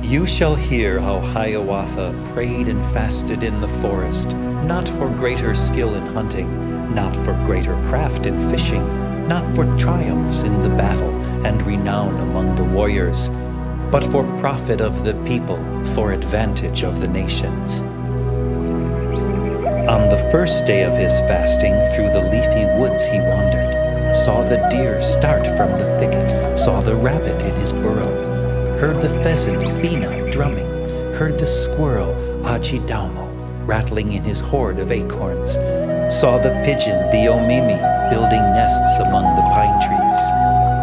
You shall hear how Hiawatha prayed and fasted in the forest, not for greater skill in hunting, not for greater craft in fishing, not for triumphs in the battle and renown among the warriors, but for profit of the people, for advantage of the nations. On the first day of his fasting, through the leafy woods he wandered, saw the deer start from the thicket, saw the rabbit in his burrow, heard the pheasant Bina drumming, heard the squirrel Ajidaumo rattling in his hoard of acorns, saw the pigeon the Omimi building nests among the pine trees,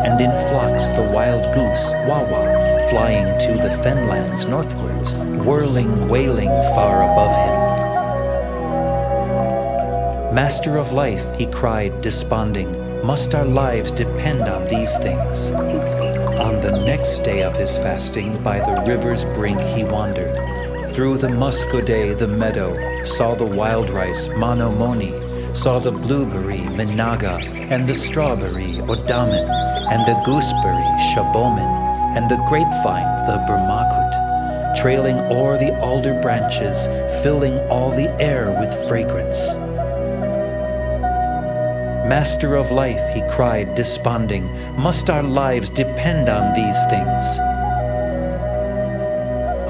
and in flocks the wild goose Wawa flying to the fenlands northwards, whirling, wailing far above him. Master of life, he cried, desponding, must our lives depend on these things? On the next day of his fasting, by the river's brink he wandered. Through the muscodé, the meadow, saw the wild rice Monomoni, saw the blueberry Minaga, and the strawberry Odamin, and the gooseberry Shabomin, and the grapevine the Bermakut, trailing o'er the alder branches, filling all the air with fragrance. Master of life, he cried, desponding, must our lives depend on these things?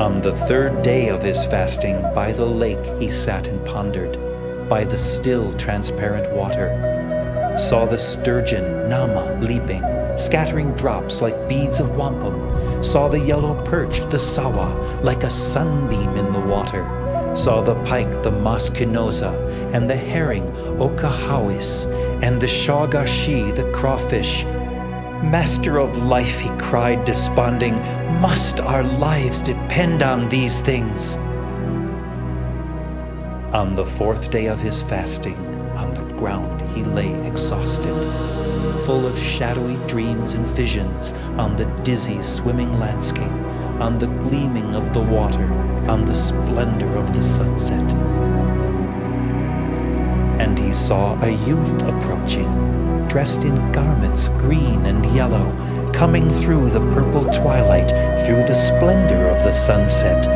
On the third day of his fasting, by the lake he sat and pondered, by the still transparent water, saw the sturgeon Nama leaping, scattering drops like beads of wampum, saw the yellow perch, the sawa, like a sunbeam in the water, saw the pike, the maskinosa, and the herring Okahawis, and the shawgashi, the crawfish. Master of life, he cried, desponding, must our lives depend on these things? On the fourth day of his fasting, on the ground he lay exhausted, full of shadowy dreams and visions, on the dizzy swimming landscape, on the gleaming of the water, on the splendor of the sunset. And he saw a youth approaching, dressed in garments green and yellow, coming through the purple twilight, through the splendor of the sunset.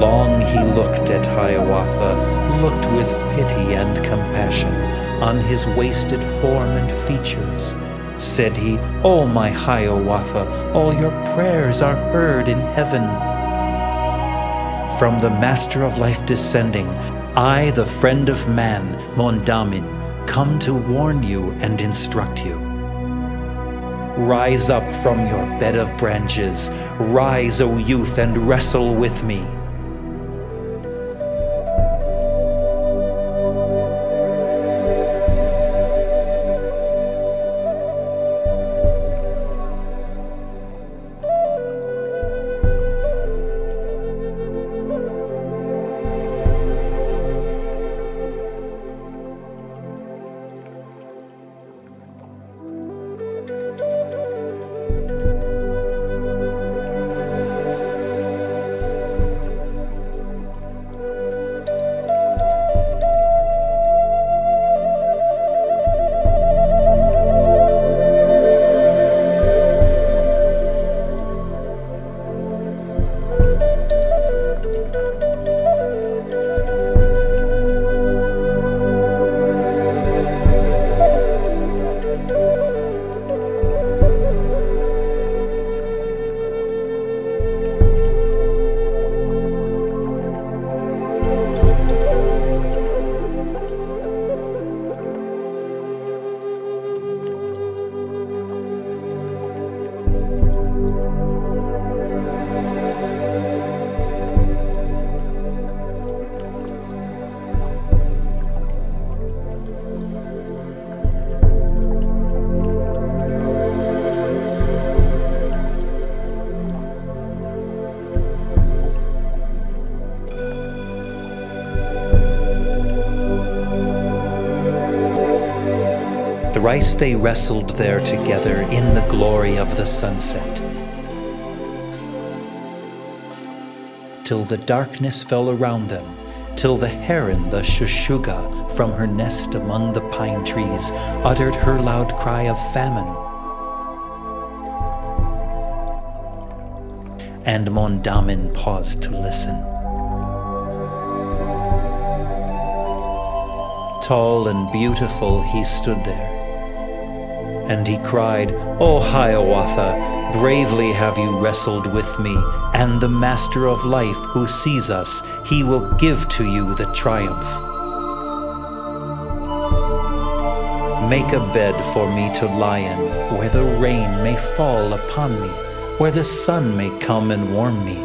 Long he looked at Hiawatha, looked with pity and compassion on his wasted form and features. Said he, "O my Hiawatha, all your prayers are heard in heaven. From the Master of Life descending, I, the friend of man, Mondamin, come to warn you and instruct you. Rise up from your bed of branches, rise, O youth, and wrestle with me." Thrice they wrestled there together in the glory of the sunset, till the darkness fell around them, till the heron, the shushuga, from her nest among the pine trees, uttered her loud cry of famine. and Mondamin paused to listen. Tall and beautiful he stood there, and he cried, "O Hiawatha, bravely have you wrestled with me, and the Master of Life who sees us, he will give to you the triumph. Make a bed for me to lie in, where the rain may fall upon me, where the sun may come and warm me."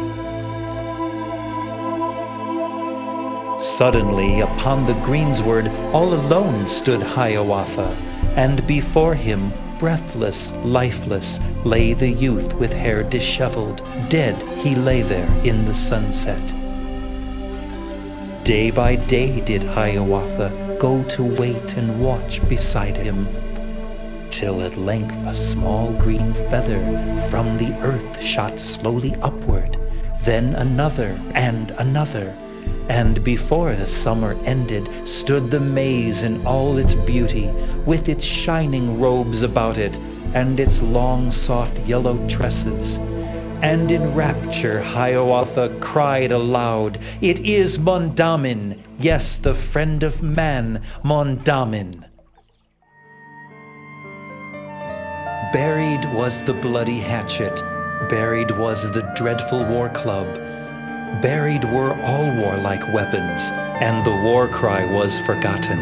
Suddenly upon the greensward all alone stood Hiawatha, and before him, breathless, lifeless, lay the youth with hair disheveled. Dead he lay there in the sunset. Day by day did Hiawatha go to wait and watch beside him, till at length a small green feather from the earth shot slowly upward, then another and another, and before the summer ended stood the maze in all its beauty, with its shining robes about it, and its long soft yellow tresses. And in rapture Hiawatha cried aloud, "It is Mondamin, yes, the friend of man, Mondamin." Buried was the bloody hatchet, buried was the dreadful war club, buried were all warlike weapons, and the war cry was forgotten.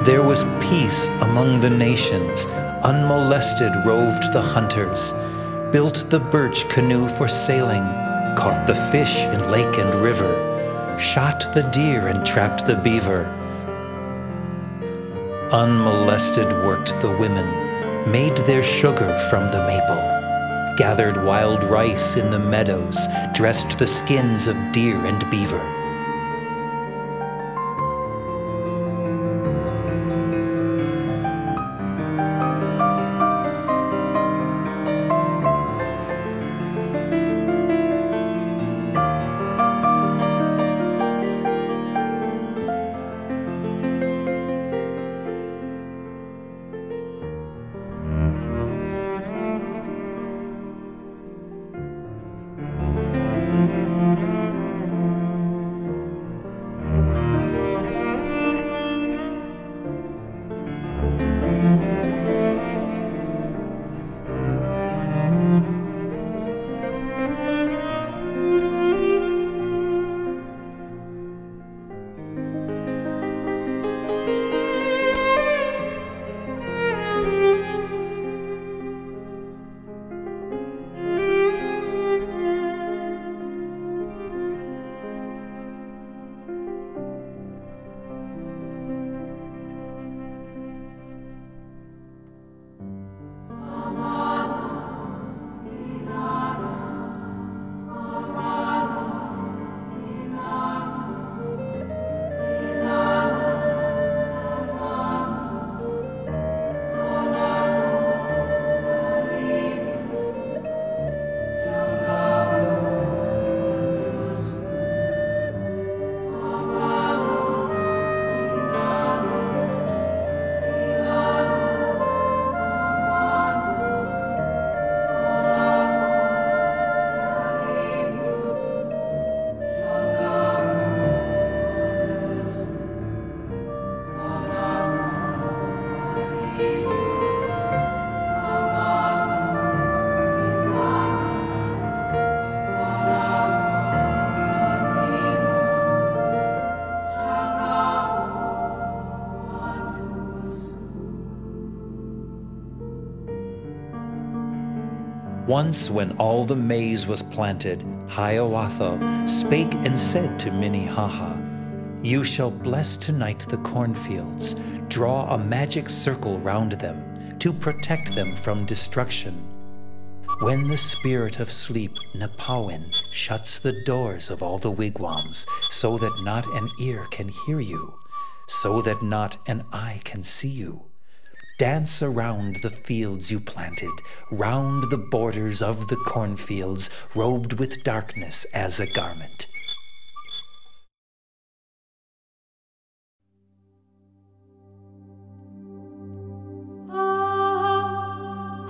There was peace among the nations, unmolested roved the hunters, built the birch canoe for sailing, caught the fish in lake and river, shot the deer and trapped the beaver. Unmolested worked the women, made their sugar from the maple, gathered wild rice in the meadows, dressed the skins of deer and beaver. Once when all the maize was planted, Hiawatha spake and said to Minnehaha, "You shall bless tonight the cornfields, draw a magic circle round them, to protect them from destruction. When the spirit of sleep, Nepawin, shuts the doors of all the wigwams, so that not an ear can hear you, so that not an eye can see you, dance around the fields you planted, round the borders of the cornfields, robed with darkness as a garment."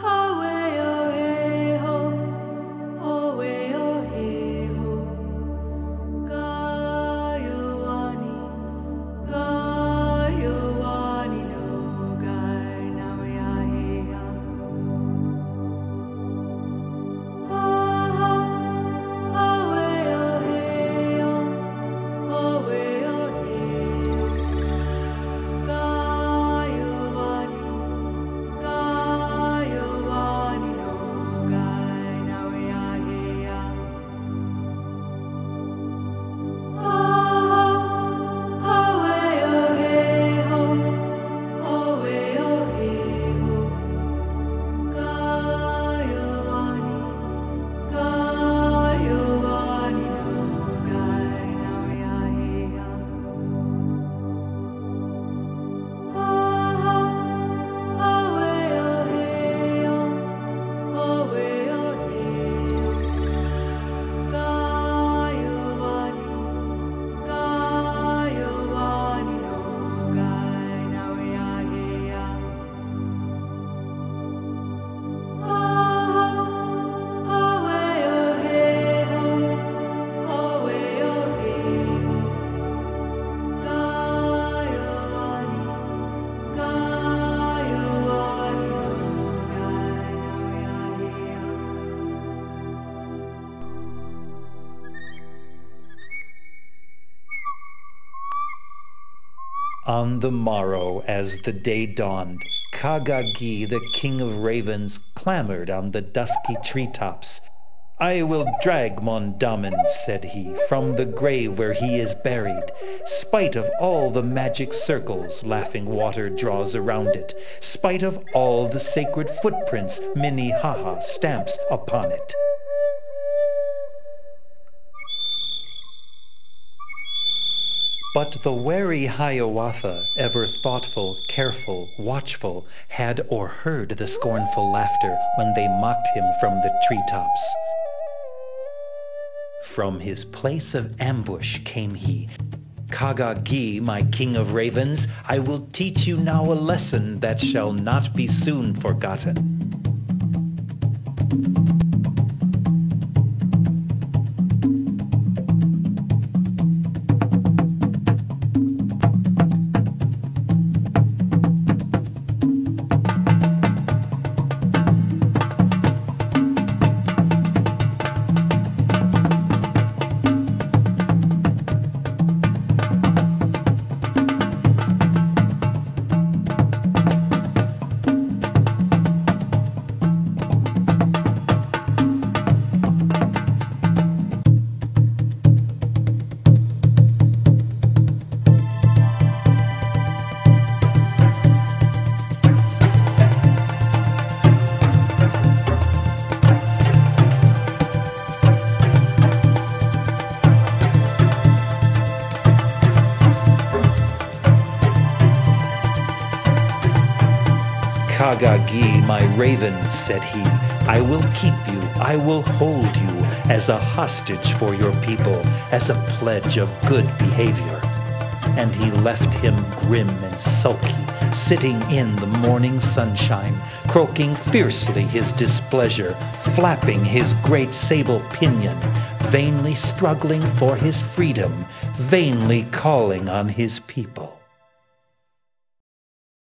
Hawaii. On the morrow, as the day dawned, Kagagi, the king of ravens, clamored on the dusky treetops. "I will drag Mondamin," said he, "from the grave where he is buried, spite of all the magic circles laughing water draws around it, spite of all the sacred footprints Minnehaha stamps upon it." But the wary Hiawatha, ever thoughtful, careful, watchful, had o'erheard the scornful laughter when they mocked him from the treetops. From his place of ambush came he. "Kagagi, my king of ravens, I will teach you now a lesson that shall not be soon forgotten." "Kagagi, my raven," said he, "I will keep you, I will hold you as a hostage for your people, as a pledge of good behavior." And he left him grim and sulky, sitting in the morning sunshine, croaking fiercely his displeasure, flapping his great sable pinion, vainly struggling for his freedom, vainly calling on his people.